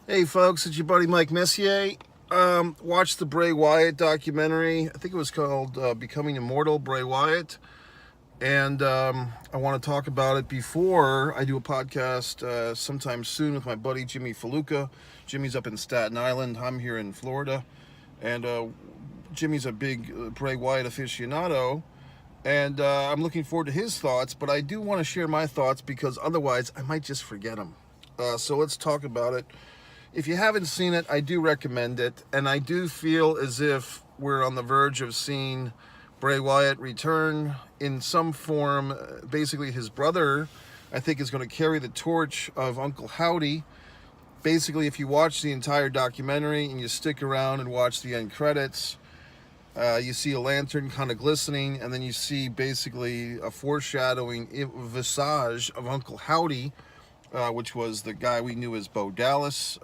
Hey folks, it's your buddy Mike Messier. Watched the Bray Wyatt documentary. I think it was called Becoming Immortal, Bray Wyatt. And I want to talk about it before I do a podcast sometime soon with my buddy Jimmy Faluca. Jimmy's up in Staten Island. I'm here in Florida. And Jimmy's a big Bray Wyatt aficionado. And I'm looking forward to his thoughts, but I do want to share my thoughts because otherwise I might just forget them. So let's talk about it. If you haven't seen it, I do recommend it, and I do feel as if we're on the verge of seeing Bray Wyatt return in some form. Basically, his brother, I think, is going to carry the torch of Uncle Howdy. Basically, if you watch the entire documentary and you stick around and watch the end credits, you see a lantern kind of glistening, and then you see basically a foreshadowing visage of Uncle Howdy, which was the guy we knew as Bo Dallas.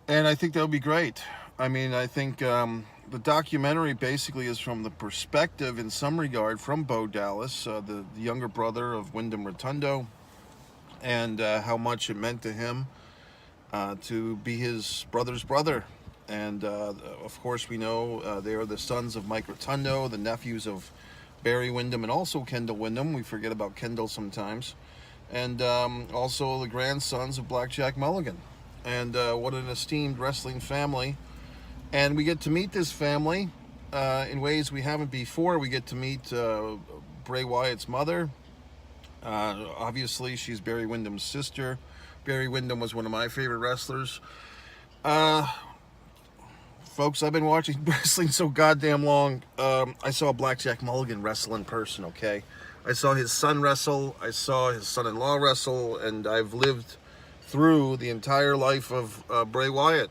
And I think that would be great. I mean, I think the documentary basically is from the perspective, in some regard, from Bo Dallas, the younger brother of Wyndham Rotundo, and how much it meant to him to be his brother's brother. And of course, we know they are the sons of Mike Rotundo, the nephews of Barry Windham, and also Kendall Windham. We forget about Kendall sometimes. And also the grandsons of Blackjack Mulligan. And what an esteemed wrestling family. And we get to meet this family in ways we haven't before. We get to meet Bray Wyatt's mother. Obviously, she's Barry Windham's sister. Barry Windham was one of my favorite wrestlers. Folks, I've been watching wrestling so goddamn long. I saw Blackjack Mulligan wrestle in person, okay? I saw his son wrestle, I saw his son-in-law wrestle, and I've lived through the entire life of Bray Wyatt.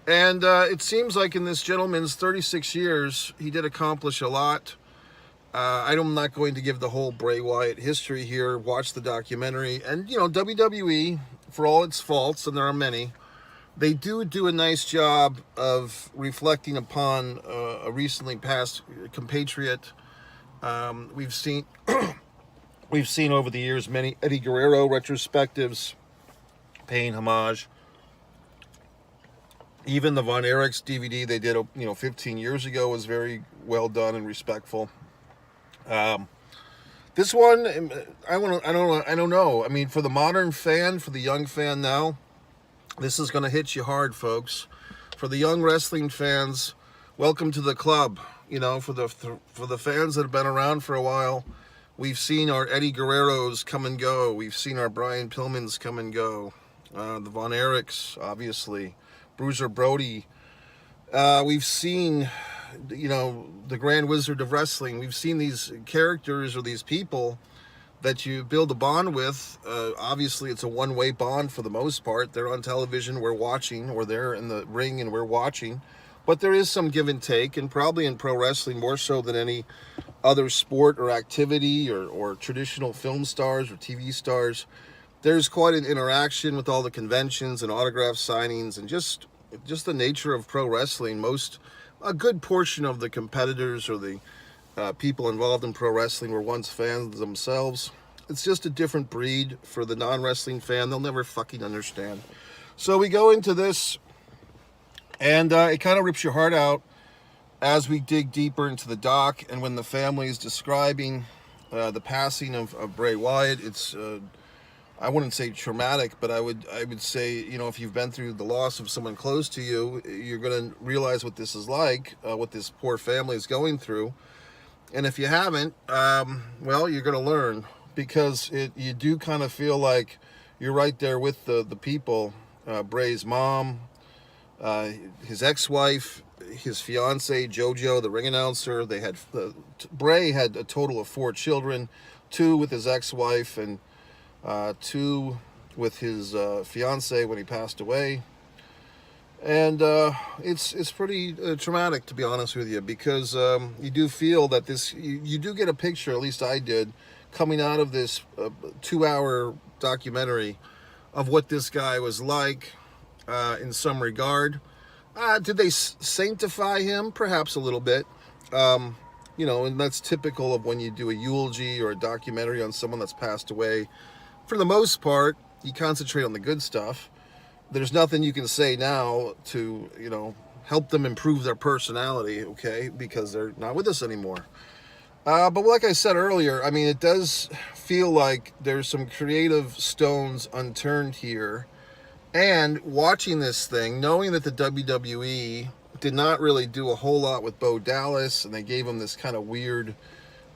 And it seems like in this gentleman's 36 years, he did accomplish a lot. I'm not going to give the whole Bray Wyatt history here. Watch the documentary. And, you know, WWE, for all its faults, and there are many, they do a nice job of reflecting upon a recently passed compatriot. We've seen over the years many Eddie Guerrero retrospectives paying homage. Even the Von Erichs DVD they did 15 years ago was very well done and respectful. This one, I don't know. I mean, for the modern fan, for the young fan now, this is going to hit you hard, folks. For the young wrestling fans, welcome to the club. You know, for the fans that have been around for a while, we've seen our Eddie Guerreros come and go. We've seen our Brian Pillmans come and go. The Von Erichs, obviously. Bruiser Brody. We've seen, the Grand Wizard of Wrestling. We've seen these characters or these people that you build a bond with. Obviously, it's a one-way bond for the most part. They're on television, we're watching, or they're in the ring and we're watching. But there is some give and take, and probably in pro wrestling more so than any other sport or activity or traditional film stars or TV stars. There's quite an interaction with all the conventions and autograph signings and just the nature of pro wrestling. A good portion of the competitors or the people involved in pro wrestling were once fans themselves. It's just a different breed for the non-wrestling fan. They'll never fucking understand. So we go into this, and it kind of rips your heart out as we dig deeper into the doc. And when the family is describing the passing of Bray Wyatt, it's I wouldn't say traumatic, but I would say, if you've been through the loss of someone close to you, you're going to realize what this is like, what this poor family is going through. And if you haven't, well, you're going to learn, because you do kind of feel like you're right there with the people. Bray's mom, his ex-wife, his fiance JoJo, the ring announcer. Bray had a total of 4 children, 2 with his ex-wife and 2 with his fiance when he passed away. And it's pretty traumatic, to be honest with you, because you do feel that you do get a picture, at least I did, coming out of this 2-hour documentary of what this guy was like in some regard. Did they sanctify him? Perhaps a little bit. And that's typical of when you do a eulogy or a documentary on someone that's passed away. For the most part, you concentrate on the good stuff. there's nothing you can say now to, help them improve their personality, okay, because they're not with us anymore. But like I said earlier, I mean, it does feel like there's some creative stones unturned here. And watching this thing, knowing that the WWE did not really do a whole lot with Bo Dallas, and they gave him this kind of weird,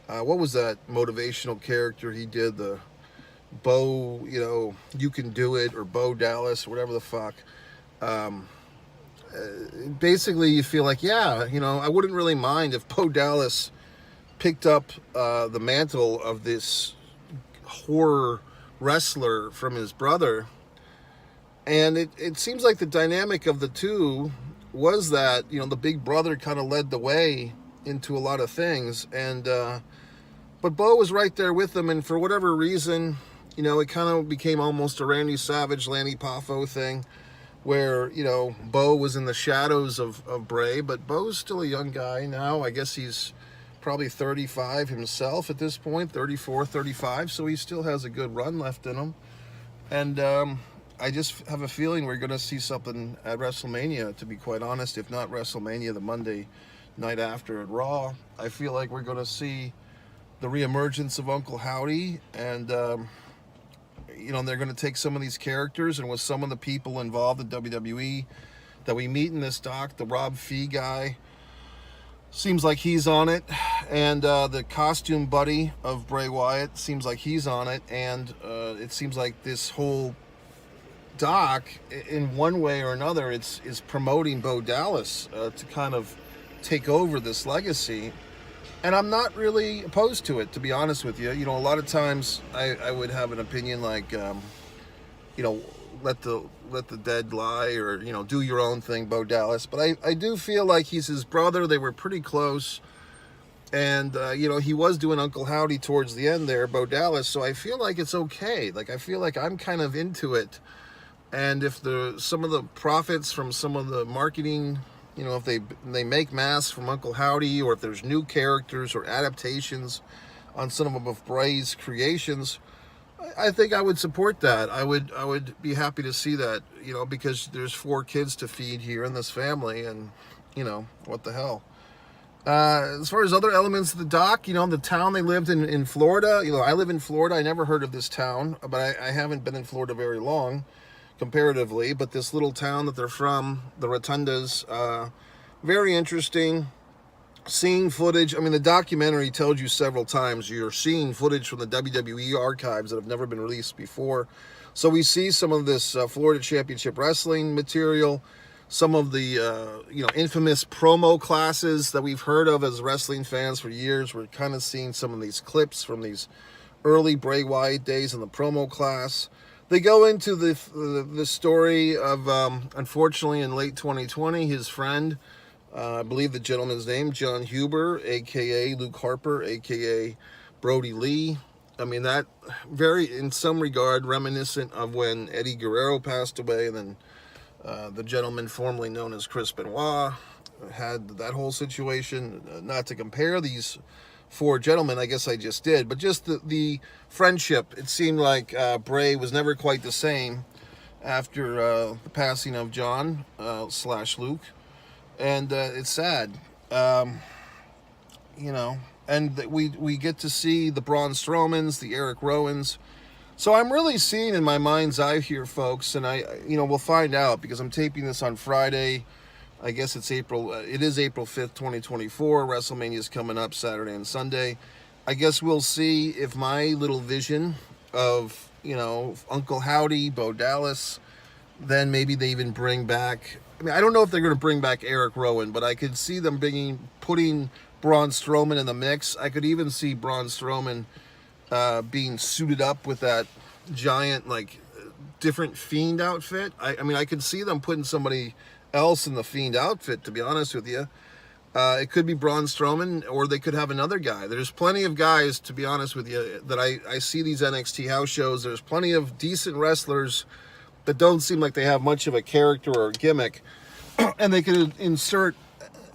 what was that motivational character he did? The Bo, you can do it, or Bo Dallas, or whatever the fuck. Basically, you feel like, yeah, I wouldn't really mind if Bo Dallas picked up the mantle of this horror wrestler from his brother. And it seems like the dynamic of the two was that, the big brother kind of led the way into a lot of things. And but Bo was right there with them, and for whatever reason, it kind of became almost a Randy Savage, Lanny Poffo thing, where, Bo was in the shadows of Bray, but Bo's still a young guy now. I guess he's probably 35 himself at this point, 34, 35, so he still has a good run left in him. And I just have a feeling we're going to see something at WrestleMania, to be quite honest, if not WrestleMania, the Monday night after at Raw. I feel like we're going to see the reemergence of Uncle Howdy, and they're going to take some of these characters, and with some of the people involved in WWE that we meet in this doc, the Rob Fee guy, seems like he's on it, and the costume buddy of Bray Wyatt seems like he's on it, and it seems like this whole doc, in one way or another, is promoting Bo Dallas to kind of take over this legacy. And I'm not really opposed to it, to be honest with you. A lot of times I would have an opinion like, let the dead lie, or, do your own thing, Bo Dallas. But I do feel like he's his brother. They were pretty close. And, he was doing Uncle Howdy towards the end there, Bo Dallas. So I feel like it's okay. Like, I feel like I'm kind of into it. And if some of the profits from some of the marketing, if they make masks from Uncle Howdy, or if there's new characters or adaptations on some of Bray's creations, I think I would support that. I would be happy to see that, because there's 4 kids to feed here in this family, and, what the hell. As far as other elements of the doc, the town they lived in Florida, I live in Florida. I never heard of this town, but I haven't been in Florida very long, comparatively, but this little town that they're from, the Rotundas, very interesting. Seeing footage, the documentary tells you several times you're seeing footage from the WWE archives that have never been released before. So we see some of this Florida Championship Wrestling material, some of the infamous promo classes that we've heard of as wrestling fans for years. We're kind of seeing some of these clips from these early Bray Wyatt days in the promo class. They go into the story of, unfortunately, in late 2020, his friend, I believe the gentleman's name, John Huber, a.k.a. Luke Harper, a.k.a. Brody Lee. That very, in some regard, reminiscent of when Eddie Guerrero passed away, and then the gentleman formerly known as Chris Benoit had that whole situation. Not to compare these 4 gentlemen, I guess I just did, but just the friendship. It seemed like Bray was never quite the same after the passing of John / Luke, and it's sad, and we get to see the Braun Strowmans, the Eric Rowans. So I'm really seeing in my mind's eye here, folks, and we'll find out, because I'm taping this on Friday. I guess it is April 5th, 2024. WrestleMania is coming up Saturday and Sunday. I guess we'll see if my little vision of, Uncle Howdy, Bo Dallas, then maybe they even bring back, I don't know if they're going to bring back Eric Rowan, but I could see them putting Braun Strowman in the mix. I could even see Braun Strowman being suited up with that giant, different Fiend outfit. I could see them putting somebody else in the Fiend outfit, to be honest with you. It could be Braun Strowman, or they could have another guy. There's plenty of guys, to be honest with you, that I see these NXT house shows. There's plenty of decent wrestlers that don't seem like they have much of a character or a gimmick, and they could insert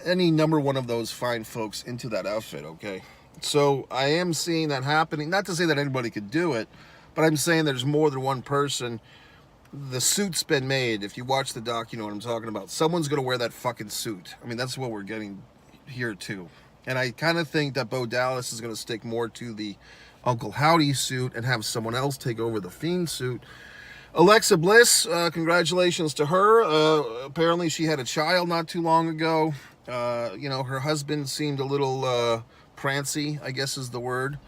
any number one of those fine folks into that outfit, okay? So I am seeing that happening. Not to say that anybody could do it, but I'm saying there's more than one person the suit's been made. If you watch the doc, you know what I'm talking about. Someone's going to wear that fucking suit. I mean, that's what we're getting here, too. And I kind of think that Bo Dallas is going to stick more to the Uncle Howdy suit and have someone else take over the Fiend suit. Alexa Bliss, congratulations to her. Apparently she had a child not too long ago. You know, her husband seemed a little prancy, I guess is the word.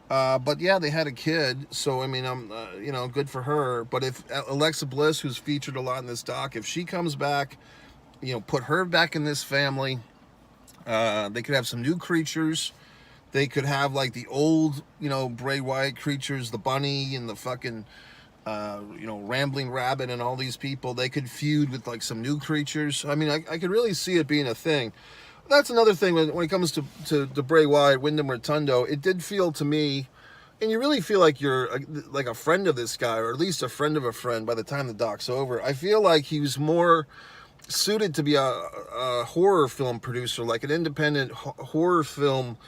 But yeah, they had a kid, so I mean, you know, good for her. But if Alexa Bliss, who's featured a lot in this doc, if she comes back, you know, put her back in this family, they could have some new creatures. They could have like the old, you know, Bray Wyatt creatures, the bunny and the fucking, you know, rambling rabbit and all these people. They could feud with like some new creatures. I mean, I could really see it being a thing. That's another thing when it comes to Bray Wyatt, Wyndham Rotundo. It did feel to me, and you really feel like you're like a friend of this guy, or at least a friend of a friend by the time the doc's over. I feel like he was more suited to be a horror film producer, like an independent horror film,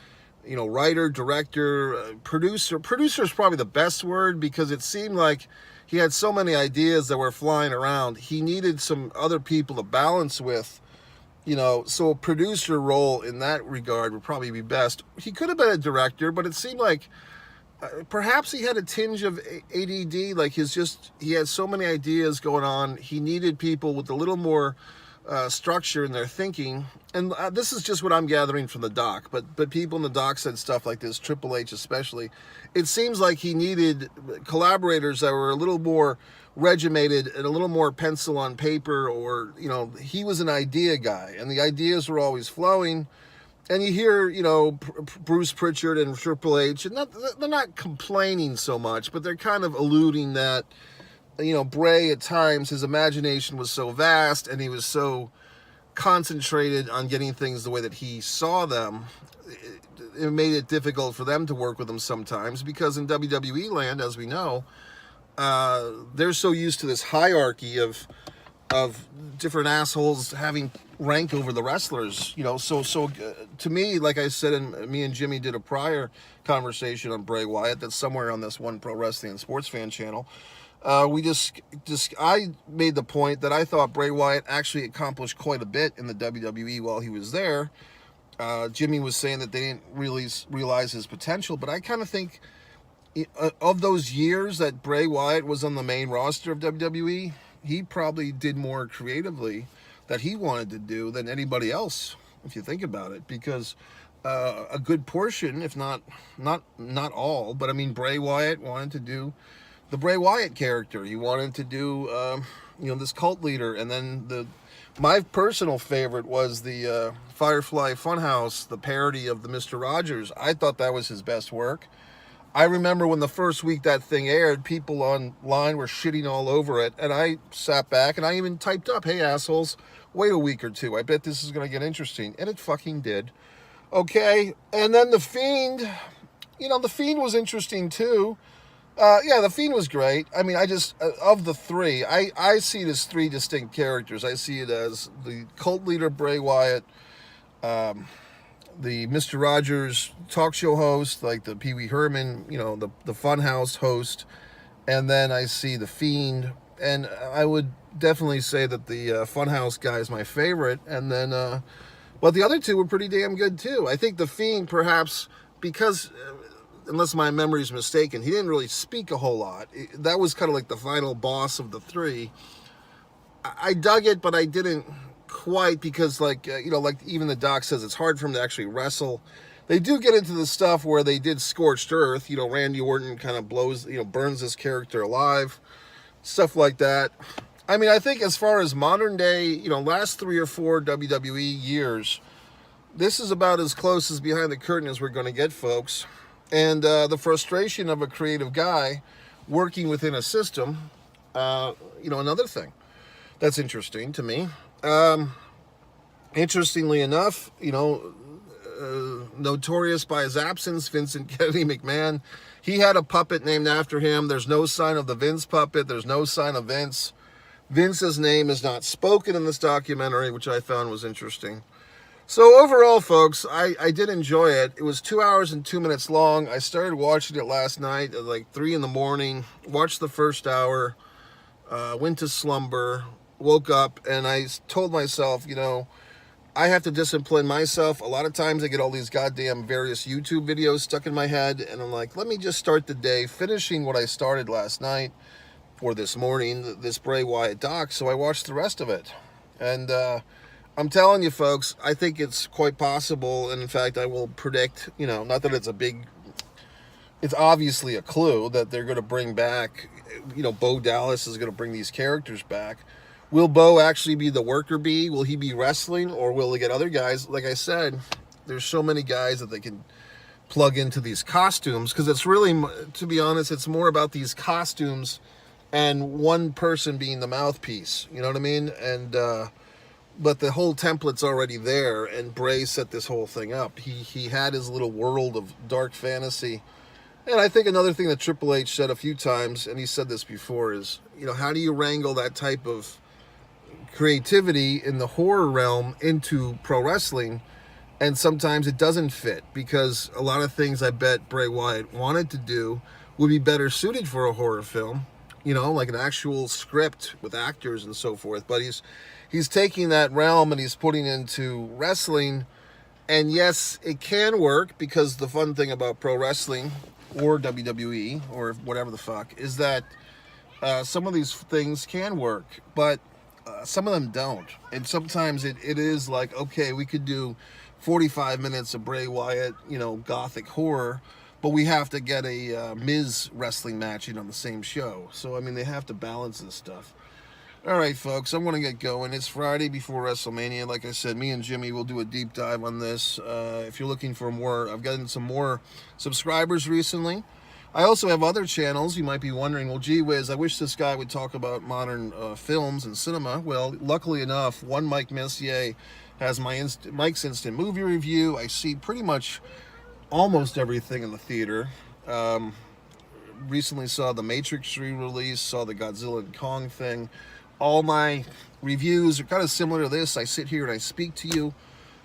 you know, writer, director, producer. Producer is probably the best word, because it seemed like he had so many ideas that were flying around. He needed some other people to balance with. You know, so a producer role in that regard would probably be best. He could have been a director, but it seemed like perhaps he had a tinge of ADD. Like he had so many ideas going on. He needed people with a little more structure in their thinking. And this is just what I'm gathering from the doc. But people in the doc said stuff like this, Triple H especially. It seems like he needed collaborators that were a little more regimented and a little more pencil on paper, or, you know, he was an idea guy and the ideas were always flowing. And you hear, you know, Bruce Pritchard and Triple H, and they're not complaining so much, but they're kind of alluding that, you know, Bray at times, his imagination was so vast and he was so concentrated on getting things the way that he saw them. It made it difficult for them to work with him sometimes, because in WWE land, as we know, they're so used to this hierarchy of different assholes having rank over the wrestlers, you know. So to me, like I said, and me and Jimmy did a prior conversation on Bray Wyatt that's somewhere on this One Pro Wrestling and Sports Fan channel. I made the point that I thought Bray Wyatt actually accomplished quite a bit in the WWE while he was there. Jimmy was saying that they didn't really realize his potential, but I kind of think of those years that Bray Wyatt was on the main roster of WWE, he probably did more creatively that he wanted to do than anybody else, if you think about it, because a good portion, if not all, but I mean, Bray Wyatt wanted to do the Bray Wyatt character. He wanted to do, you know, this cult leader. And then my personal favorite was the Firefly Funhouse, the parody of the Mr. Rogers. I thought that was his best work. I remember when the first week that thing aired, people online were shitting all over it, and I sat back and I even typed up, "Hey assholes, wait a week or two. I bet this is going to get interesting." And it fucking did. Okay, and then The Fiend, you know, The Fiend was interesting too. Yeah, The Fiend was great. I mean, I just, of the three, I see it as three distinct characters. I see it as the cult leader Bray Wyatt, the Mr. Rogers talk show host, like the Pee Wee Herman, you know, the Funhouse host, and then I see The Fiend, and I would definitely say that the Funhouse guy is my favorite, and then, but the other two were pretty damn good too. I think The Fiend, perhaps, because, unless my memory is mistaken, he didn't really speak a whole lot. That was kind of like the final boss of the three. I dug it, but I didn't quite, because like you know, like even the doc says, it's hard for him to actually wrestle. They do get into the stuff where they did Scorched Earth, you know, Randy Orton kind of burns this character alive, stuff like that. I mean, I think as far as modern day, you know, last 3 or 4 WWE years, this is about as close as behind the curtain as we're going to get, folks. And the frustration of a creative guy working within a system, you know, another thing that's interesting to me. Interestingly enough, you know, notorious by his absence, Vincent Kennedy McMahon, he had a puppet named after him. There's no sign of the Vince puppet. There's no sign of Vince. Vince's name is not spoken in this documentary, which I found was interesting. So overall, folks, I did enjoy it. It was 2 hours and 2 minutes long. I started watching it last night at like 3 in the morning, watched the first hour. went to slumber, woke up, and I told myself, you know, I have to discipline myself. A lot of times I get all these goddamn various YouTube videos stuck in my head, and I'm like, let me just start the day finishing what I started last night or this morning, this Bray Wyatt doc. So I watched the rest of it. And I'm telling you, folks, I think it's quite possible. And in fact, I will predict, you know, not that it's a big, it's obviously a clue that they're going to bring back, you know, Bo Dallas is going to bring these characters back. Will Bo actually be the worker bee? Will he be wrestling, or will they get other guys? Like I said, there's so many guys that they can plug into these costumes, because it's really, to be honest, it's more about these costumes and one person being the mouthpiece. You know what I mean? And but the whole template's already there, and Bray set this whole thing up. He had his little world of dark fantasy. And I think another thing that Triple H said a few times, and he said this before, is, you know, how do you wrangle that type of creativity in the horror realm into pro wrestling? And sometimes it doesn't fit, because a lot of things I bet Bray Wyatt wanted to do would be better suited for a horror film, you know, like an actual script with actors and so forth. But he's taking that realm and he's putting it into wrestling. And yes, it can work, because the fun thing about pro wrestling or WWE or whatever the fuck is that some of these things can work, but some of them don't. And sometimes it is like, okay, we could do 45 minutes of Bray Wyatt, you know, gothic horror, but we have to get a Miz wrestling match in on the same show. So, I mean, they have to balance this stuff. All right, folks, I'm going to get going. It's Friday before WrestleMania. Like I said, me and Jimmy will do a deep dive on this. If you're looking for more, I've gotten some more subscribers recently. I also have other channels. You might be wondering, well, gee whiz, I wish this guy would talk about modern films and cinema. Well, luckily enough, one Mike Messier has Mike's Instant Movie Review. I see pretty much almost everything in the theater. Recently saw the Matrix re-release, saw the Godzilla and Kong thing. All my reviews are kind of similar to this. I sit here and I speak to you.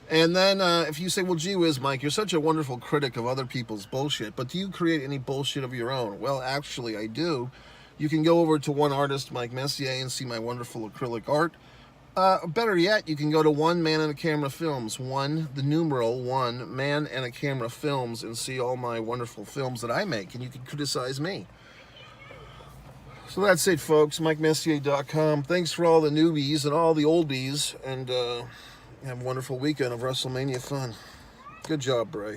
And then if you say, well, gee whiz, Mike, you're such a wonderful critic of other people's bullshit, but do you create any bullshit of your own? Well, actually, I do. You can go over to one artist, Mike Messier, and see my wonderful acrylic art. Better yet, you can go to One Man and a Camera Films, one Man and a Camera Films, and see all my wonderful films that I make, and you can criticize me. So that's it, folks. MikeMessier.com. Thanks for all the newbies and all the oldies, and have a wonderful weekend of WrestleMania fun. Good job, Bray.